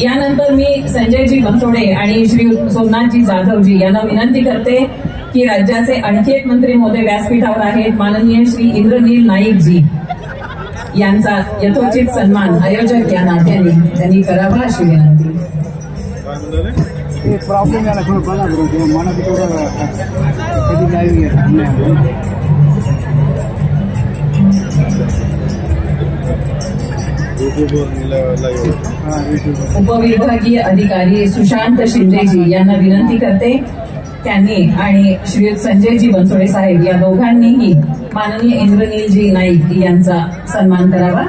यानंतर मी संजयजी बनसोडे आणि श्री सोमनाथजी जाधवजी यांना विनंती करते की राज्याचे आणखी एक मंत्री महोदय व्यासपीठावर आहेत, माननीय श्री इंद्रनील नाईकजी यांचा यथोचित सन्मान आयोजक या नात्याने त्यांनी करावा अशी विनंती. प्रॉब्लेम झाला थोडं बघा बरोबर मला थोडं कधी लाईव्ह उपविभागीय अधिकारी सुशांत शिंदेजी यांना विनंती करते त्यांनी आणि श्री संजयजी बनसोडे साहेब या दोघांनीही माननीय इंद्रनीलजी नाईक यांचा सन्मान करावा.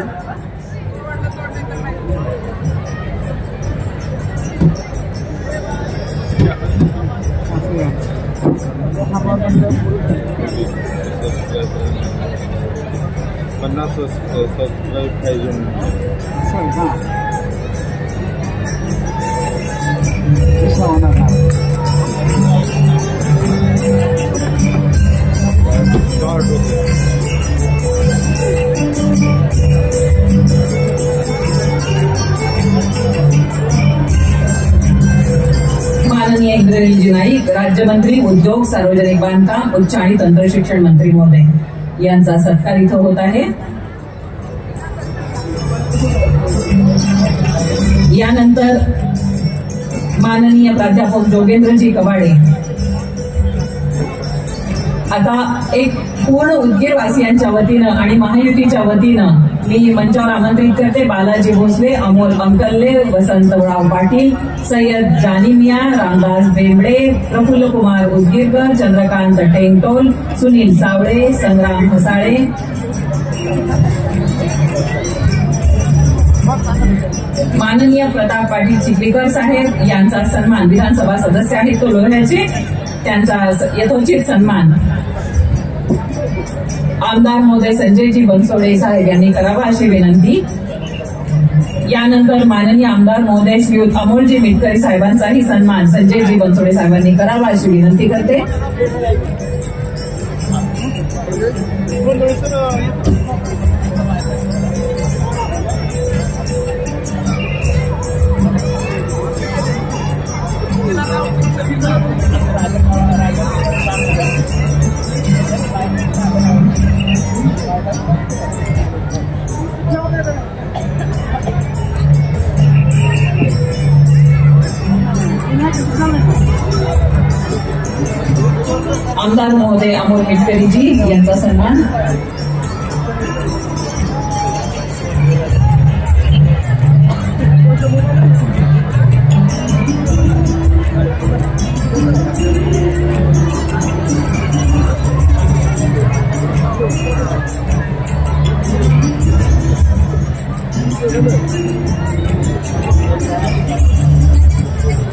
माननीय इंद्रनीलजी नाईक राज्यमंत्री उद्योग, सार्वजनिक बांधकाम, उच्च आणि तंत्रशिक्षण मंत्री महोदय यांचा सत्कार इथं होत आहे. यानंतर माननीय प्राध्यापक जोगेंद्रजी कवाडे. आता एक पूर्ण उदगीरवासियांच्या वतीनं आणि महायुतीच्या वतीनं मी मंचावर आमंत्रित करते बालाजी भोसले, अमोल अंकल्ले, वसंतराव पाटील, सय्यद जानिमिया, रामदास बेंबडे, प्रफुल्ल कुमार उदगीरकर, चंद्रकांत टेंगटोल, सुनील सावळे, संग्राम हसाळे, माननीय प्रताप पाटील चिखलीकर साहेब यांचा सन्मान, विधानसभा सदस्य आहेत तो लोह्याचे, त्यांचा यथोचित सन्मान आमदार महोदय संजयजी बनसोडे साहेब यांनी करावा अशी विनंती. यानंतर माननीय आमदार महोदय श्री अमोलजी मिटकरी साहेबांचाही सन्मान संजयजी बनसोडे साहेबांनी करावा अशी विनंती करते. आमदार महोदय अमोल मिटकरीजी यांचा सन्मान.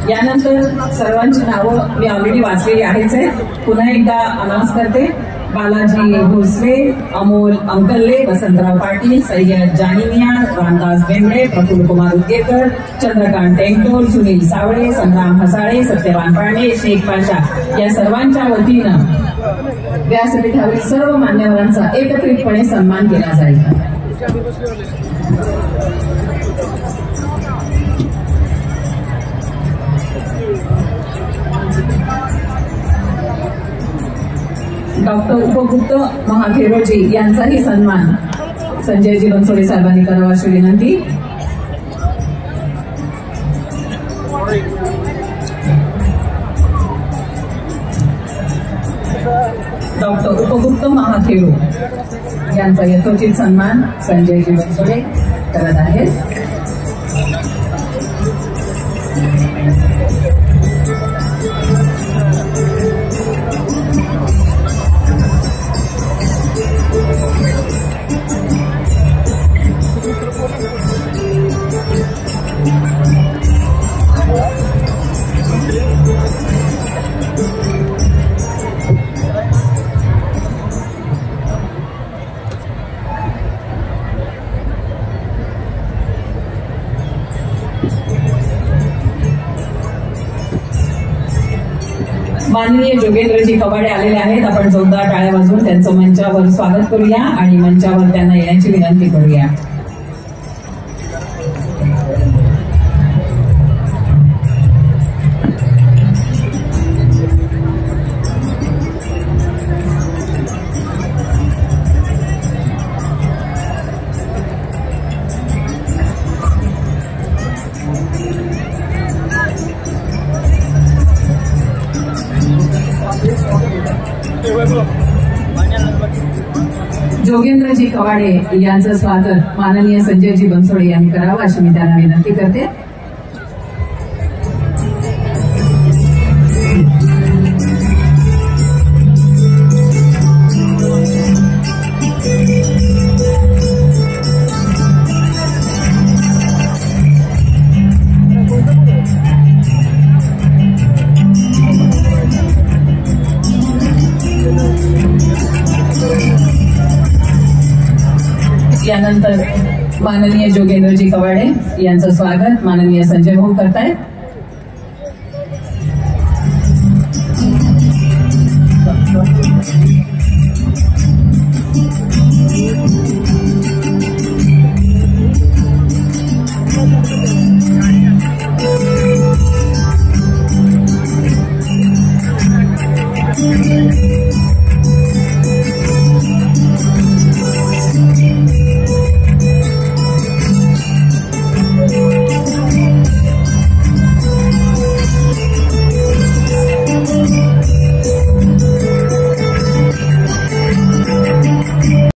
यानंतर सर्वांची नावं मी ऑलरेडी वाचलेली आहेच आहे, पुन्हा एकदा अनाउन्स करते. बालाजी भोसले, अमोल अंकल्ले, वसंतराव पाटील, सय्यद जानिमिया, रामदास बेंबडे, प्रफुल्ल कुमार उदगीरकर, चंद्रकांत टेंगटोल, सुनील सावळे, संग्राम हसाळे, सत्यवान पांडे, शेख पाशा या सर्वांच्या वतीनं व्यासपीठावरील सर्व मान्यवरांचा एकत्रितपणे सन्मान केला जाईल. डॉक्टर उपगुप्त महाथेरोजी यांचाही सन्मान संजयजी बनसोडे साहेबांनी करावा अशी विनंती. डॉक्टर उपगुप्त महाथेरो यांचा यथोचित सन्मान संजयजी बनसोडे करत आहेत. माननीय जोगेंद्रजी कवाडे आलेले आहेत. आपण जोरदार टाळ्या वाजवून त्यांचं मंचावर स्वागत करूया आणि मंचावर त्यांना येण्याची विनंती करूया. कवाडे यांचं स्वागत माननीय संजयजी बनसोडे यांनी करावं अशी मी त्यांना विनंती करते. यानंतर माननीय जोगेंद्रजी कवाडे यांचं स्वागत माननीय संजय भाऊ करतायत.